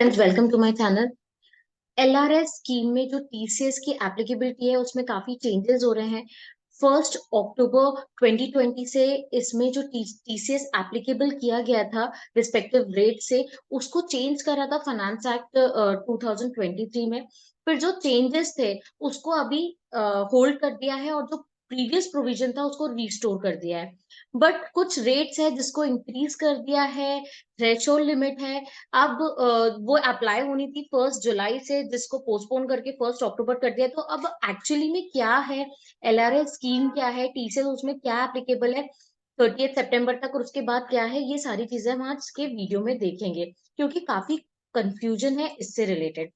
Friends, welcome to my channel. LRS scheme में जो TCS की एप्लीकेबिलिटी है उसमें काफी चेंजेस हो रहे हैं। 1 अक्टूबर 2020 से इसमें जो टीसीएस एप्लीकेबल किया गया था रिस्पेक्टिव रेट से, उसको चेंज करा था फाइनेंस एक्ट 2023 में। फिर जो चेंजेस थे उसको अभी होल्ड कर दिया है, और जो प्रीवियस प्रोविजन था उसको रिस्टोर कर दिया है। बट कुछ रेट्स है जिसको इंक्रीज कर दिया है। थ्रेशोल्ड लिमिट है। अब वो अप्लाई होनी थी 1 जुलाई से, जिसको पोस्टपोन करके 1 अक्टूबर कर दिया। तो अब एक्चुअली में क्या है, एलआरएस स्कीम क्या है, टीसीएस उसमें क्या एप्लीकेबल है 30 सितंबर तक, और उसके बाद क्या है, ये सारी चीजें हम आज के वीडियो में देखेंगे, क्योंकि काफी कंफ्यूजन है इससे रिलेटेड।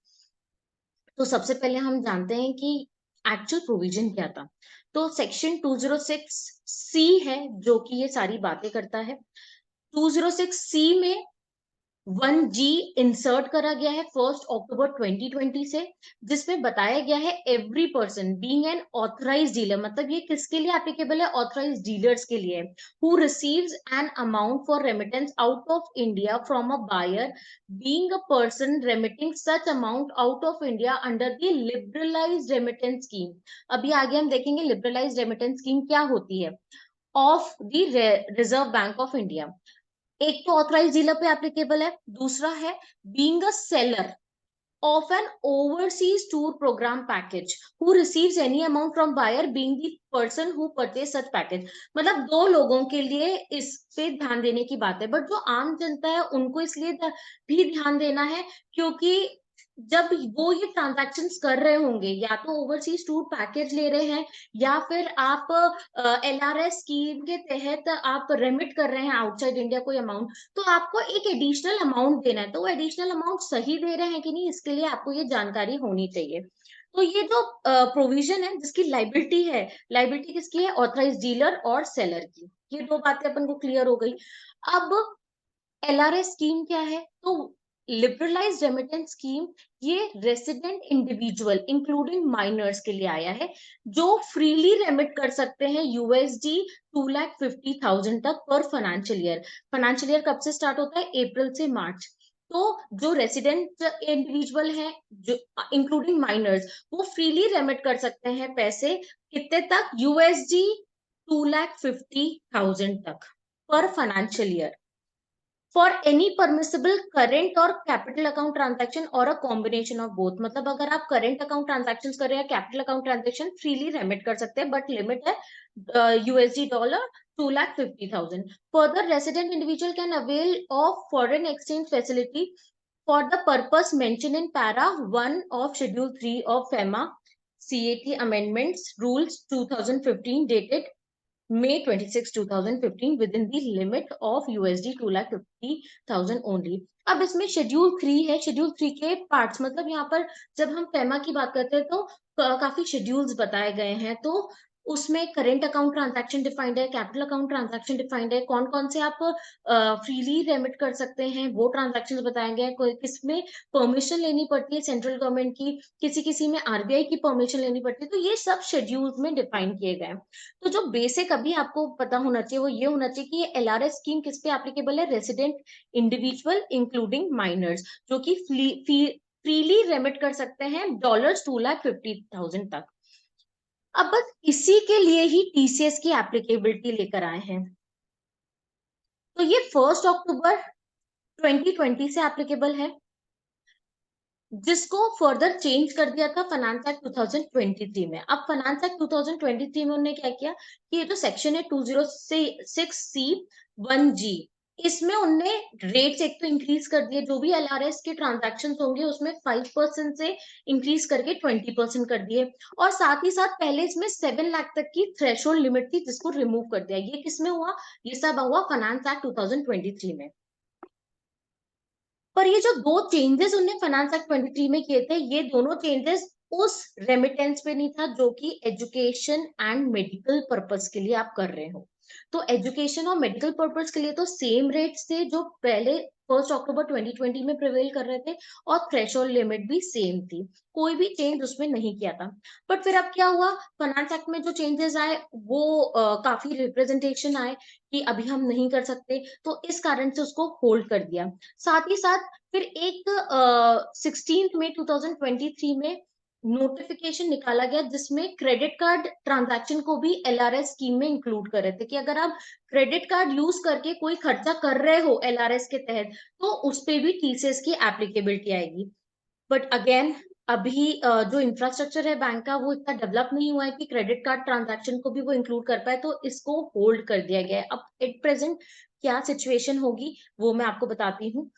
तो सबसे पहले हम जानते हैं कि एक्चुअल प्रोविजन क्या था। तो सेक्शन 206 सी है जो कि ये सारी बातें करता है। 206 सी में 1G इंसर्ट करा गया है 1 अक्टूबर 2020 से, जिसमें बताया गया है every person being an authorise dealer, मतलब ये किसके लिए एप्लीकेबल है, ऑथराइज डीलर्स के लिए, who receives an amount for remittance out of India from a buyer being a person remitting such amount out of India under the liberalised remittance scheme. अभी आगे हम देखेंगे लिबरलाइज्ड रेमिटेंस स्कीम क्या होती है, of the reserve bank of India. एक तो authorise dealer पे एप्लीकेबल है, दूसरा है being a seller of an overseas tour program package who receives any amount from buyer being the person who purchase such package। मतलब दो लोगों के लिए इस पे ध्यान देने की बात है, बट जो आम जनता है उनको इसलिए भी ध्यान देना है क्योंकि जब वो ये ट्रांजैक्शंस कर रहे होंगे, या तो ओवरसीज टूर पैकेज ले रहे हैं, या फिर आप एलआरएस स्कीम के तहत आप रेमिट कर रहे हैं आउटसाइड इंडिया कोई अमाउंट, तो आपको एक एडिशनल अमाउंट देना है। तो वो एडिशनल अमाउंट सही दे रहे हैं कि नहीं, इसके लिए आपको ये जानकारी होनी चाहिए। तो ये जो प्रोविजन है जिसकी लाइबिलिटी है, लाइबिलिटी किसकी है, ऑथराइज डीलर और सेलर की। ये दो बातें अपन को क्लियर हो गई। अब एलआरएस स्कीम क्या है, तो लिबरलाइज्ड रेमिटेंस स्कीम ये रेसिडेंट इंडिविजुअल इंक्लूडिंग माइनर्स के लिए आया है, जो फ्रीली रेमिट कर सकते हैं यूएसडी 2,50,000 तक पर फाइनेंशियल ईयर। फाइनेंशियल ईयर कब से स्टार्ट होता है, अप्रैल से मार्च। तो जो रेसिडेंट इंडिविजुअल है, जो इंक्लूडिंग माइनर्स, वो फ्रीली रेमिट कर सकते हैं पैसे कितने तक, यूएसडी 2,50,000 तक पर financial year, for any permissible current और कैपिटल अकाउंट ट्रांजैक्शन और अ कॉम्बिनेशन ऑफ बोथ। मतलब अगर आप करेंट अकाउंट ट्रांजैक्शन कर रहे हैं, capital account transaction freely remit कर सकते हैं, बट लिमिट है USD dollar 2,50,000। Further resident individual can avail of foreign exchange facility for the purpose mention in para 1 of schedule 3 of FEMA CAT amendments rules 2015 dated May 26, 2015 within the limit of USD 2,50,000 only. अब इसमें schedule 3 है, schedule 3 के parts, मतलब यहाँ पर जब हम FEMA की बात करते हैं तो काफी शेड्यूल्स बताए गए हैं। तो उसमें करेंट अकाउंट ट्रांजैक्शन डिफाइंड है, कैपिटल अकाउंट ट्रांजैक्शन डिफाइंड है, कौन कौन से आप फ्रीली रेमिट कर सकते हैं वो ट्रांजैक्शन बताए गए हैं, किसमें परमिशन लेनी पड़ती है सेंट्रल गवर्नमेंट की, किसी किसी में आरबीआई की परमिशन लेनी पड़ती है। तो ये सब शेड्यूल्स में डिफाइन किए गए हैं। तो जो बेसिक अभी आपको पता होना चाहिए वो ये होना चाहिए कि ये एलआरएस स्कीम किस पे एप्लीकेबल है, रेसिडेंट इंडिविजुअल इंक्लूडिंग माइनर्स, जो कि फ्रीली रेमिट कर सकते हैं डॉलर्स 2,50,000 तक। अब बस इसी के लिए ही टीसीएस की एप्लीकेबिलिटी लेकर आए हैं। तो ये 1 अक्टूबर 2020 से एप्लीकेबल है, जिसको फर्दर चेंज कर दिया था फाइनेंस एक्ट 2023 में। अब फाइनेंस एक्ट 2023 में उन्होंने क्या किया कि ये जो सेक्शन है 206C1G, इसमें उनने रेट्स एक तो इंक्रीज कर दिए, जो भी एलआरएस के ट्रांजैक्शन होंगे उसमें 5% से इंक्रीज करके 20% कर दिए, और साथ ही साथ पहले इसमें 7 लाख तक की थ्रेशोल्ड लिमिट थी जिसको रिमूव कर दिया। ये किसमें हुआ, ये सब हुआ फाइनेंस एक्ट 2023 में। पर ये जो दो चेंजेस उनने फाइनेंस एक्ट 23 में किए थे, ये दोनों चेंजेस उस रेमिटेंस पे नहीं था जो कि एजुकेशन एंड मेडिकल पर्पस के लिए आप कर रहे हो। तो एजुकेशन और मेडिकल पर्पस के लिए तो सेम रेट्स थे जो पहले 1 अक्टूबर 2020 में प्रिवेल कर रहे थे, और थ्रेशोल्ड लिमिट भी सेम थी, कोई भी चेंज उसमें नहीं किया था। बट फिर अब क्या हुआ, फाइनेंस एक्ट में जो चेंजेस आए वो काफी रिप्रेजेंटेशन आए कि अभी हम नहीं कर सकते, तो इस कारण से उसको होल्ड कर दिया। साथ ही साथ फिर एक 16 मई 2023 में नोटिफिकेशन निकाला गया जिसमें क्रेडिट कार्ड ट्रांजैक्शन को भी एलआरएस स्कीम में इंक्लूड कर रहे थे कि अगर आप क्रेडिट कार्ड यूज करके कोई खर्चा कर रहे हो एलआरएस के तहत, तो उस पे भी टीसीएस की एप्लीकेबिलिटी आएगी। बट अगेन, अभी जो इंफ्रास्ट्रक्चर है बैंक का वो इतना डेवलप नहीं हुआ है कि क्रेडिट कार्ड ट्रांजैक्शन को भी वो इंक्लूड कर पाए, तो इसको होल्ड कर दिया गया है। अब एट प्रेजेंट क्या सिचुएशन होगी वो मैं आपको बताती हूँ।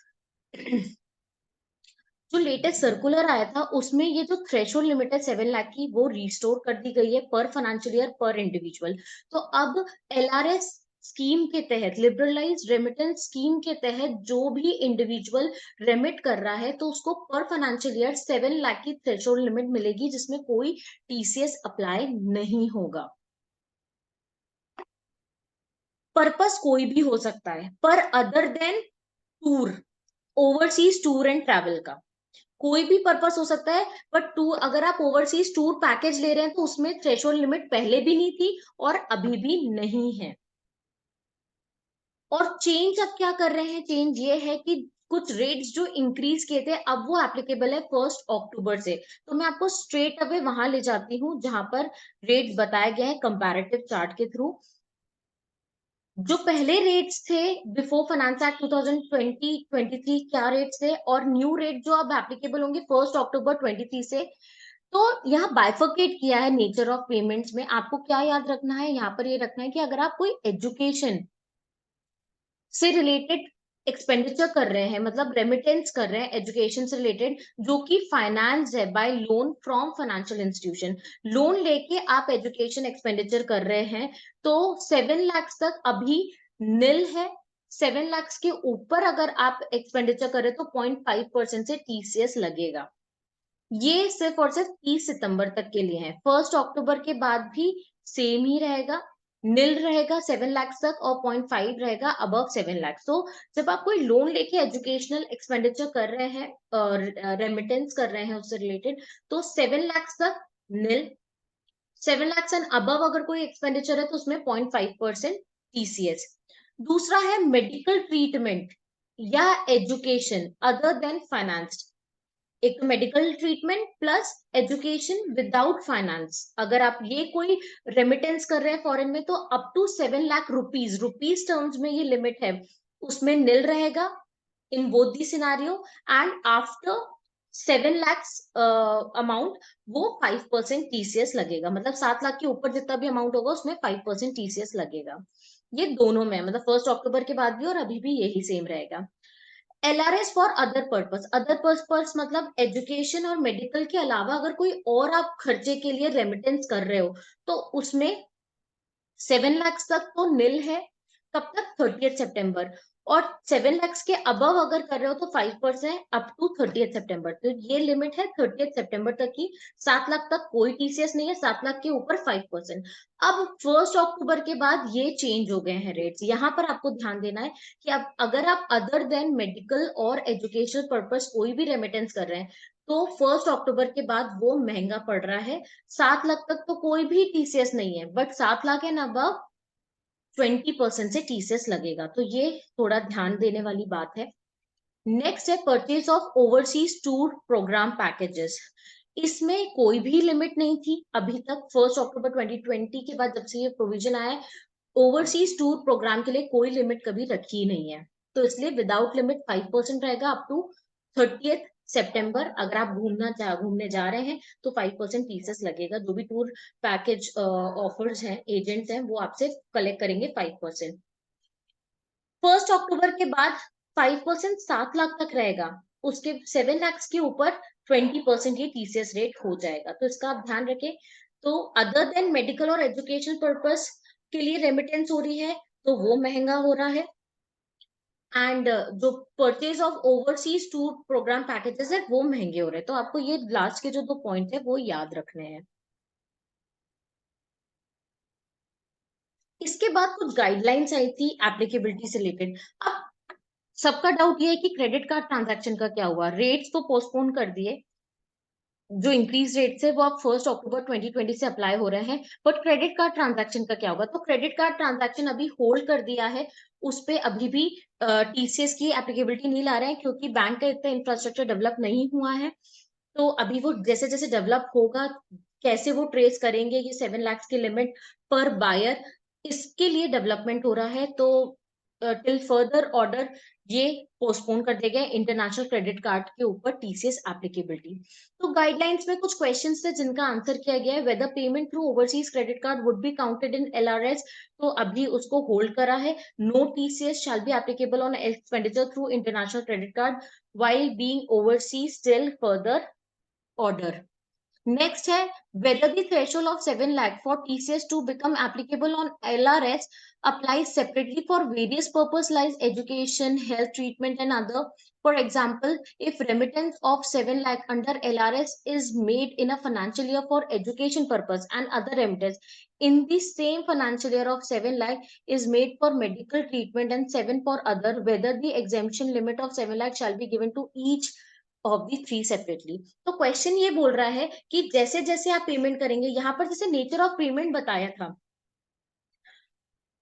जो लेटेस्ट सर्कुलर आया था उसमें ये जो थ्रेशोल्ड लिमिट है 7 लाख की, वो रिस्टोर कर दी गई है पर फाइनेंशियल ईयर पर इंडिविजुअल। तो अब एलआरएस स्कीम के तहत, लिबरलाइज रेमिटेंस स्कीम के तहत जो भी इंडिविजुअल रेमिट कर रहा है तो उसको पर फाइनेंशियल ईयर 7 लाख की थ्रेशोल्ड लिमिट मिलेगी, जिसमें कोई टीसीएस अप्लाई नहीं होगा। पर्पस कोई भी हो सकता है, पर other than tour, overseas tour and travel का कोई भी पर्पस हो सकता है। बट टूर, अगर आप ओवरसीज टूर पैकेज ले रहे हैं तो उसमें थ्रेशोल्ड लिमिट पहले भी नहीं थी और अभी भी नहीं है। और चेंज अब क्या कर रहे हैं, चेंज ये है कि कुछ रेट्स जो इंक्रीज किए थे अब वो एप्लीकेबल है 1 अक्टूबर से। तो मैं आपको स्ट्रेट अवे वहां ले जाती हूँ जहां पर रेट्स बताए गए हैं कंपैरेटिव चार्ट के थ्रू। जो पहले रेट्स थे बिफोर फाइनेंस एक्ट 2020-23 क्या रेट्स थे, और न्यू रेट जो अब एप्लीकेबल होंगे 1 अक्टूबर 23 से। तो यहाँ बाइफर्केट किया है नेचर ऑफ पेमेंट्स में। आपको क्या याद रखना है, यहाँ पर ये रखना है कि अगर आप कोई एजुकेशन से रिलेटेड एक्सपेंडिचर कर रहे हैं, मतलब रेमिटेंस कर रहे हैं एजुकेशन से रिलेटेड, जो कि फाइनेंस है bye loan from financial institution, loan लेके आप एजुकेशन एक्सपेंडिचर कर रहे हैं, तो 7 लाख तक अभी निल है। 7 लाख के ऊपर अगर आप एक्सपेंडिचर कर रहे हैं तो 0.5% से टीसीएस लगेगा। ये सिर्फ और सिर्फ 30 सितंबर तक के लिए है। 1 अक्टूबर के बाद भी सेम ही रहेगा, निल रहेगा 7 लाख तक, और 0.5 रहेगा अबव 7 लाख। तो जब आप कोई लोन लेके एजुकेशनल एक्सपेंडिचर कर रहे हैं और रेमिटेंस कर रहे हैं उससे रिलेटेड, तो 7 लाख तक निल, 7 लाख एंड अबव अगर कोई एक्सपेंडिचर है तो उसमें 0.5% टीसीएस। दूसरा है मेडिकल ट्रीटमेंट या एजुकेशन अदर देन फाइनेंस। एक तो medical treatment plus education without finance, अगर आप ये कोई रेमिटेंस कर रहे हैं फॉरेन में तो up to 7 lakh rupees, rupees terms में ये लिमिट है, उसमें निल रहेगा in both the scenario. And after 7 lakhs amount वो 5% टीसीएस लगेगा, मतलब 7 लाख के ऊपर जितना भी अमाउंट होगा उसमें 5% टीसीएस लगेगा। ये दोनों में, मतलब 1 अक्टूबर के बाद भी और अभी भी यही सेम रहेगा। LRS for other purpose, other purpose मतलब एजुकेशन और मेडिकल के अलावा अगर कोई और आप खर्चे के लिए रेमिटेंस कर रहे हो तो उसमें 7 लाख तक तो निल है, कब तक, 30 सितंबर। और 7 लाख के अबव अगर कर रहे हो तो 5% अप टू 30 सितंबर। तो ये लिमिट है 30 सितंबर तक की। 7 लाख तक कोई टीसीएस नहीं है, 7 लाख के ऊपर 5%। अब 1 अक्टूबर के बाद ये चेंज हो गए हैं रेट्स। यहाँ पर आपको ध्यान देना है कि अब अगर आप अदर देन मेडिकल और एजुकेशनल पर्पस कोई भी रेमिटेंस कर रहे हैं तो 1 अक्टूबर के बाद वो महंगा पड़ रहा है। 7 लाख तक तो कोई भी टीसीएस नहीं है, बट 7 लाख एंड अबव 20% से टीसीएस लगेगा। तो ये थोड़ा ध्यान देने वाली बात है। नेक्स्ट है purchase of overseas tour programme packages. इसमें कोई भी लिमिट नहीं थी अभी तक। 1 अक्टूबर 2020 के बाद जब से ये प्रोविजन आया है, ओवरसीज टूर प्रोग्राम के लिए कोई लिमिट कभी रखी नहीं है, तो इसलिए विदाउट लिमिट 5% रहेगा अप टू 30 सितंबर। अगर आप घूमने जा रहे हैं तो 5% टीसीएस लगेगा। जो भी टूर पैकेज ऑफर्स हैं, एजेंट्स हैं, वो आपसे कलेक्ट करेंगे 5%। 1 अक्टूबर के बाद 5% 7 लाख तक रहेगा, उसके 7 लाख के ऊपर 20% ये टीसीएस रेट हो जाएगा, तो इसका आप ध्यान रखें। तो अदर देन मेडिकल और एजुकेशन पर्पस के लिए रेमिटेंस हो रही है तो वो महंगा हो रहा है। एंड जो purchase of overseas tour programme packages है वो महंगे हो रहे हैं। तो आपको ये लास्ट के जो 2 पॉइंट है वो याद रखने हैं। इसके बाद कुछ गाइडलाइंस आई थी एप्लीकेबिलिटी से रिलेटेड। अब सबका डाउट ये है कि क्रेडिट कार्ड ट्रांजैक्शन का क्या हुआ। रेट्स तो पोस्टपोन कर दिए, जो इंक्रीज रेट्स है वो अब 1 अक्टूबर 2020 से अप्लाई हो रहे हैं, बट क्रेडिट कार्ड ट्रांजैक्शन का क्या होगा। तो क्रेडिट कार्ड ट्रांजैक्शन अभी होल्ड कर दिया है, उस पे अभी भी टीसीएस की एप्लीकेबिलिटी नहीं ला रहे हैं, क्योंकि बैंक का इतना इंफ्रास्ट्रक्चर डेवलप नहीं हुआ है। तो अभी वो जैसे जैसे डेवलप होगा, कैसे वो ट्रेस करेंगे ये 7 लाख की लिमिट पर बायर, इसके लिए डेवलपमेंट हो रहा है। तो टिल फर्दर ऑर्डर ये पोस्टपोन कर दिया गया इंटरनेशनल क्रेडिट कार्ड के ऊपर टीसीएस एप्लीकेबिलिटी। तो गाइडलाइंस में कुछ क्वेश्चंस थे जिनका आंसर किया गया है। Whether payment through overseas credit card would be counted in LRS, तो अभी उसको होल्ड करा है। No TCS shall be applicable on expenditure through international credit card while being overseas till further order. Next है whether the threshold of 7 lakh for TCS to become applicable on LRS applies separately for various purposes like education, health treatment and other. For example, if remittance of 7 lakh under LRS is made in a financial year for education purpose and other remittance in the same financial year of 7 lakh is made for medical treatment and 7 for other, whether the exemption limit of 7 lakh shall be given to each of the three separately. तो question ये बोल रहा है कि जैसे जैसे आप payment करेंगे, यहाँ पर जैसे नेचर ऑफ पेमेंट बताया था,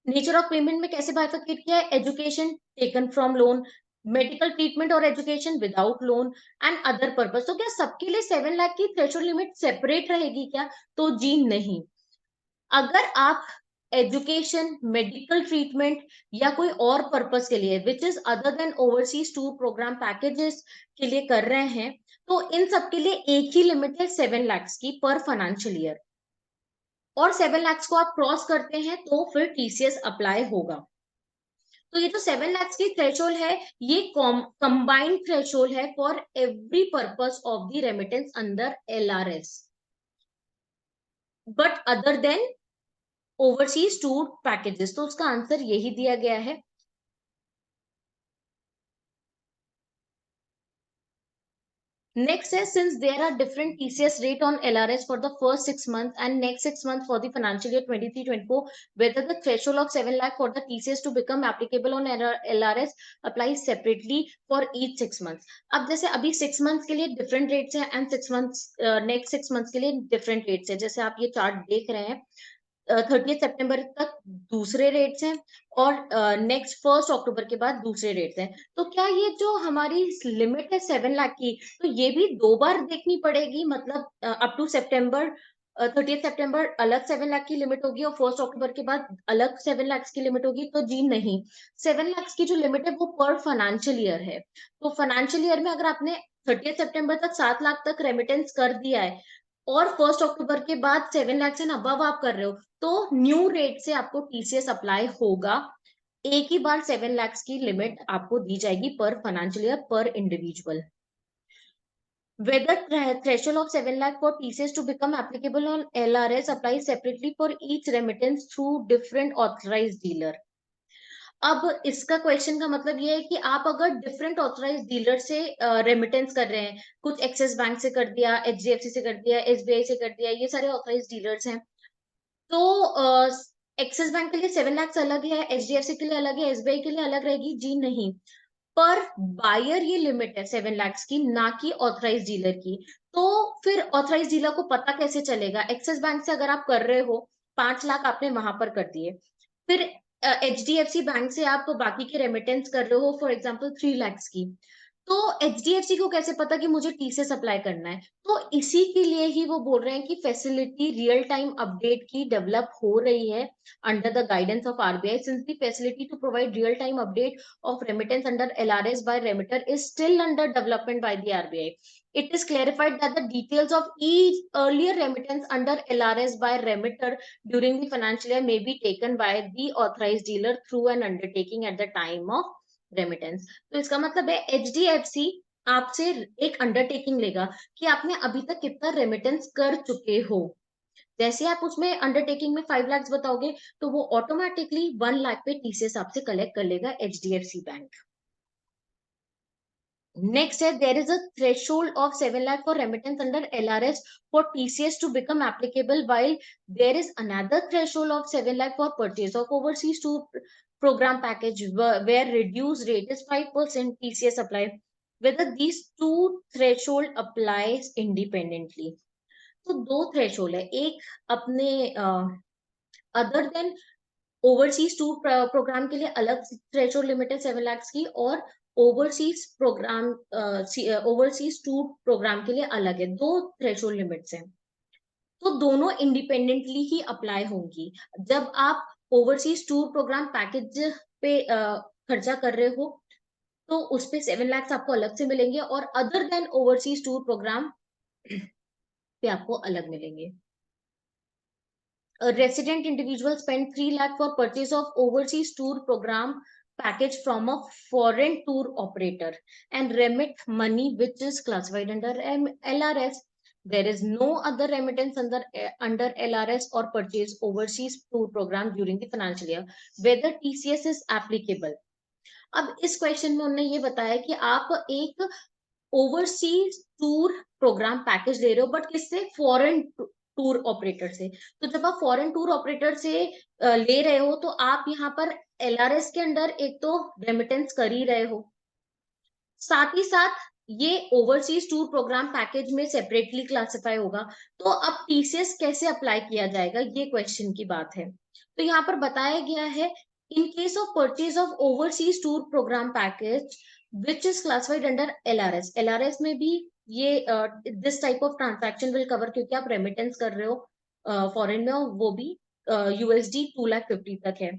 नेचर ऑफ पेमेंट में कैसे बाइफरकेट किया है, education taken from loan, medical treatment और education without loan and other purpose. तो क्या सबके लिए 7 लाख की थ्रेशोल्ड लिमिट सेपरेट रहेगी क्या? तो जी नहीं। अगर आप एजुकेशन, मेडिकल ट्रीटमेंट या कोई और पर्पस के लिए which is other than overseas tour programme packages के लिए कर रहे हैं, तो इन सब के लिए एक ही लिमिट है 7 लाख की पर फाइनेंशियल ईयर, और 7 लाख को आप क्रॉस करते हैं तो फिर टीसीएस अप्लाई होगा। तो ये जो 7 लाख की थ्रेशोल्ड है, ये कंबाइंड थ्रेशोल्ड है for every purpose of the remittance under LRS, but other than overseas tour packages. तो उसका आंसर यही दिया गया है। Next says, since there are different TCS rate on LRS for the first 6 months and next 6 months for the financial year 23-24, whether the threshold of 7 lakh for the TCS to become applicable on LRS applies separately for each 6 months. अब जैसे अभी 6 months के लिए different rates हैं and 6 months next 6 months के लिए different rates हैं, जैसे आप ये चार्ट देख रहे हैं। 30 सितंबर तक दूसरे रेट्स हैं और नेक्स्ट 1 अक्टूबर के बाद दूसरे रेट्स हैं। तो क्या ये जो हमारी लिमिट है 7 लाख की, तो ये भी 2 बार देखनी पड़ेगी? मतलब अप टू सितंबर 30 सितंबर अलग 7 लाख की लिमिट होगी और 1 अक्टूबर के बाद अलग 7 लाख की लिमिट होगी? तो जी नहीं। 7 लाख की जो लिमिट है वो पर फाइनेंशियल ईयर है। तो फाइनेंशियल ईयर में अगर आपने 30 सितंबर तक 7 लाख तक रेमिटेंस कर दिया है और 1 अक्टूबर के बाद 7 लाख से अबव आप कर रहे हो, तो न्यू रेट से आपको टीसीएस अप्लाई होगा। एक ही बार 7 लाख की लिमिट आपको दी जाएगी पर फाइनेंशियल ईयर पर individual. Whether threshold of 7 lakh for TCS to become applicable on LRS applies separately for each remittance through different authorized dealer. अब इसका क्वेश्चन का मतलब ये है कि आप अगर डिफरेंट ऑथराइज डीलर से रेमिटेंस कर रहे हैं, कुछ एक्सिस बैंक से कर दिया, एचडीएफसी से कर दिया, एसबीआई से कर दिया, ये सारे ऑथराइज डीलर्स हैं, तो एक्सिस बैंक के लिए 7 लाख अलग है, एचडीएफसी के लिए अलग है, एसबीआई के लिए अलग रहेगी? जी नहीं। पर बायर ये लिमिट है 7 लाख की, ना कि ऑथराइज डीलर की। तो फिर ऑथराइज डीलर को पता कैसे चलेगा? एक्सिस बैंक से अगर आप कर रहे हो, 5 लाख आपने वहां पर कर दिए, फिर एचडीएफसी बैंक से आप बाकी के रेमिटेंस कर रहे हो फॉर एग्जाम्पल 3 लाख की, तो एचडीएफसी को कैसे पता कि मुझे टीसीएस अप्लाई करना है? तो इसी के लिए ही वो बोल रहे हैं कि फैसिलिटी रियल टाइम अपडेट की डेवलप हो रही है under the guidance of RBI, since the facility to provide real time update of remittance under LRS by remitter is still under development by the RBI. It is clarified that the details of each earlier remittance under LRS by remitter during the financial year may be taken by the authorized dealer through an undertaking at the time of remittance. तो इसका मतलब है HDFC आपसे एक undertaking लेगा कि आपने अभी तक कितना रेमिटेंस कर चुके हो। जैसे आप उसमें अंडरटेकिंग में 5 लाख बताओगे, तो वो ऑटोमेटिकली 1 लाख पे टीसीएस आपसे कलेक्ट कर लेगा एचडीएफसी बैंक। Next है, there is a threshold of 7 lakh for remittance under LRS for TCS to become applicable, while there is another threshold of 7 lakh for purchase of overseas tour program package where reduced rate is 5% TCS apply. Whether these two threshold applies independently. तो दो threshold है, एक अपने other than overseas tour programme के लिए अलग threshold limit है 7 लाख की, और overseas programme overseas tour programme के लिए अलग है, दो थ्रेशोल्ड लिमिट्स हैं। तो दोनों इंडिपेंडेंटली ही अप्लाई होंगी। जब आप ओवरसीज टूर प्रोग्राम पैकेज पे खर्चा कर रहे हो तो उस पे 7 लाख आपको अलग से मिलेंगे, और other than overseas tour programme पे आपको अलग मिलेंगे। A resident individual spent 3 lakh for purchase of overseas tour program package from a foreign tour operator and remit money which is classified under LRS. There is no other remittance under LRS or purchase overseas tour program during the financial year. Whether TCS is applicable. अब इस question में उन्होंने ये बताया कि आप एक overseas tour programme package ले रहे हो, बट किससे? फॉरेन टूर ऑपरेटर से। तो जब आप फॉरेन टूर ऑपरेटर से ले रहे हो तो आप यहाँ पर LRS के अंडर एक तो रेमिटेंस कर ही रहे हो, साथ ही साथ ये ओवरसीज टूर प्रोग्राम पैकेज में सेपरेटली क्लासिफाई होगा। तो अब TCS कैसे अप्लाई किया जाएगा, ये क्वेश्चन की बात है। तो यहाँ पर बताया गया है, in case of purchase of overseas tour programme package which is classified under LRS. LRS में भी ये this type of transaction will cover, क्योंकि आप रेमिटेंस कर रहे हो फॉरेन में, और वो भी USD 2,50,000 तक है।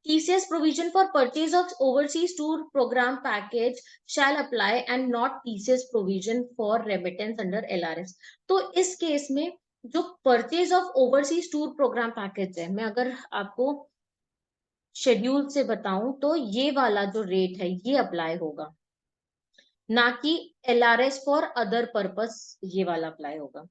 TCS provision for purchase of overseas tour program package shall apply and not TCS provision for remittance under LRS. तो इस केस में जो purchase of overseas tour programme package है, मैं अगर आपको शेड्यूल से बताऊं तो ये वाला जो रेट है ये अप्लाई होगा, ना कि LRS फॉर अदर पर्पस ये वाला अप्लाई होगा।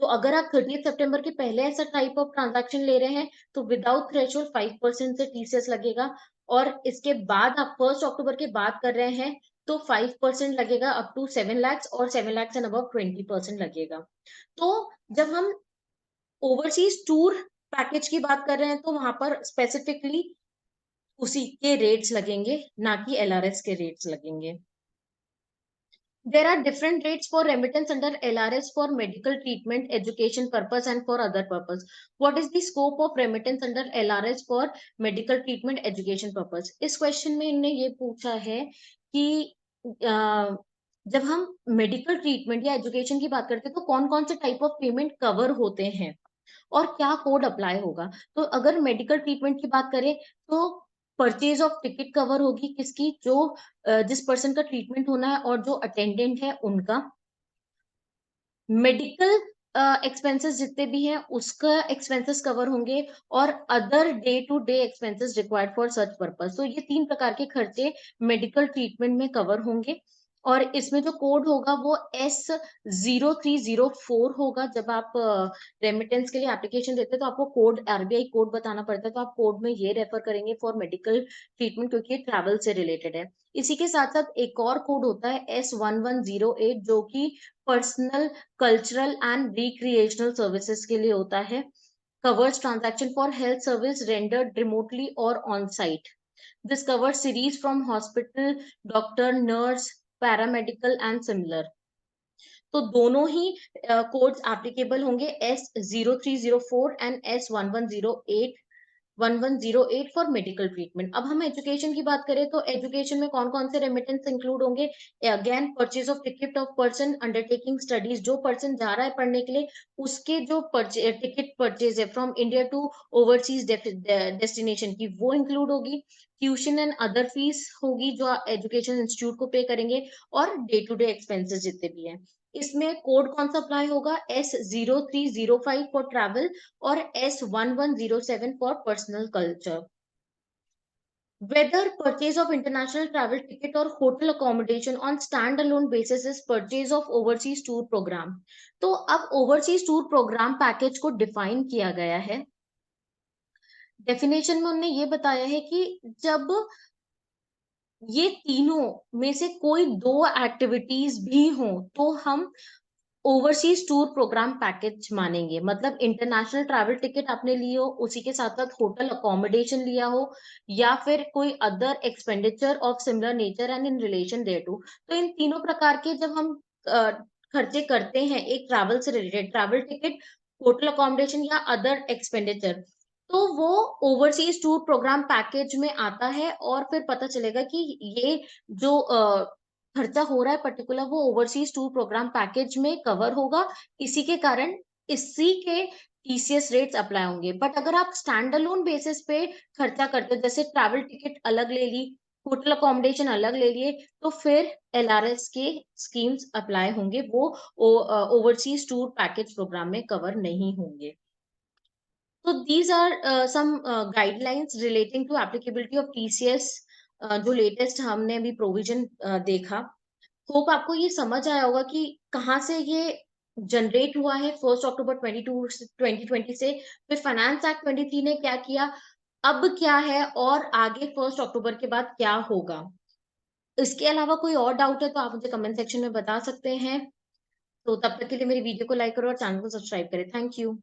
तो अगर आप 30 सितंबर के पहले ऐसा टाइप ऑफ ट्रांजैक्शन ले रहे हैं तो विदाउट थ्रेशोल्ड 5% से TCS लगेगा, और इसके बाद आप 1 अक्टूबर के बाद कर रहे हैं तो 5% लगेगा अप टू 7 लाख, और 7 लाख एंड अबव 20% लगेगा। तो जब हम ओवरसीज टूर पैकेज की बात कर रहे हैं तो वहां पर स्पेसिफिकली उसी के रेट्स लगेंगे, ना कि LRS के रेट्स लगेंगे। There are different rates for remittance under LRS for medical treatment, education purpose and for other purpose. What is the scope of remittance under LRS for medical treatment, education purpose? इस question में इन्होंने ये पूछा है कि जब हम medical treatment या एजुकेशन की बात करते हैं तो कौन कौन से टाइप ऑफ पेमेंट कवर होते हैं और क्या कोड अप्लाई होगा। तो अगर मेडिकल ट्रीटमेंट की बात करें तो परचेज ऑफ टिकट कवर होगी किसकी, जो जिस पर्सन का ट्रीटमेंट होना है और जो अटेंडेंट है उनका। मेडिकल एक्सपेंसेस जितने भी हैं उसका एक्सपेंसेस कवर होंगे, और other day to day expenses required for such purpose. तो ये 3 प्रकार के खर्चे मेडिकल ट्रीटमेंट में कवर होंगे, और इसमें जो कोड होगा वो S0304 होगा। जब आप रेमिटेंस के लिए एप्लीकेशन देते हैं तो आपको कोड, RBI कोड बताना पड़ता है, तो आप कोड में ये रेफर करेंगे फॉर मेडिकल ट्रीटमेंट, क्योंकि ये ट्रैवल से रिलेटेड है। इसी के साथ साथ एक और कोड होता है S1108 जो कि personal, cultural and recreational services के लिए होता है। Covers transaction for health service rendered remotely और on site. This covers series from hospital, doctor, nurse, paramedical and similar. तो दोनों ही कोड्स एप्लीकेबल होंगे, S0304 and S1108 for medical treatment. अब हम एजुकेशन की बात करें तो एजुकेशन में कौन कौन से रेमिटेंस इंक्लूड होंगे? Again purchase of ticket of person undertaking studies, जो पर्सन जा रहा है पढ़ने के लिए उसके जो टिकट परचेज है from India to overseas destination की, वो इंक्लूड होगी। ट्यूशन एंड अदर फीस होगी जो एजुकेशन इंस्टीट्यूट को पे करेंगे, और डे टू डे एक्सपेंसेस जितने भी हैं। इसमें कोड कौन सा अप्लाई होगा? S0305 फॉर ट्रैवल और S1107 for personal culture. Whether purchase of international travel ticket or hotel accommodation on standalone basis is purchase of overseas tour program. तो अब overseas tour program पैकेज को define किया गया है। Definition में उन्होंने ये बताया है कि जब ये तीनों में से कोई 2 एक्टिविटीज़ भी हों, तो हम ओवरसीज़ टूर प्रोग्राम पैकेज मानेंगे। मतलब इंटरनेशनल ट्रैवल टिकट आपने ली हो, उसी के साथ-साथ होटल अकोमोडेशन लिया हो या फिर कोई other expenditure of similar nature and in relation thereto. तो इन तीनों प्रकार के जब हम अ, खर्चे करते हैं एक ट्रैवल से related, travel ticket, hotel accommodation या अदर एक्सपेंडिचर, तो वो ओवरसीज़ टूर प्रोग्राम पैकेज में आता है और फिर पता चलेगा कि ये जो खर्चा हो रहा है पर्टिकुलर, वो ओवरसीज टूर प्रोग्राम पैकेज में कवर होगा। इसी के कारण इसी के टीसीएस रेट्स अप्लाई होंगे। बट अगर आप स्टैंड अलोन बेसिस पे खर्चा करते हो, जैसे ट्रैवल टिकट अलग ले ली, होटल अकोमोडेशन अलग ले लिए, तो फिर एलआरएस के स्कीम्स अप्लाई होंगे, वो ओवरसीज टूर पैकेज प्रोग्राम में कवर नहीं होंगे। So these are some guidelines relating to applicability of TCS, जो लेटेस्ट हमने अभी प्रोविजन देखा। होप आपको ये समझ आया होगा कि कहाँ से ये जनरेट हुआ है 1 अक्टूबर 22 से 2020 से, फिर फाइनेंस एक्ट 23 ने क्या किया, अब क्या है और आगे 1 अक्टूबर के बाद क्या होगा। इसके अलावा कोई और डाउट है तो आप मुझे कमेंट सेक्शन में बता सकते हैं। तो तब तक के लिए मेरी वीडियो को लाइक करो और चैनल को सब्सक्राइब करें। Thank you.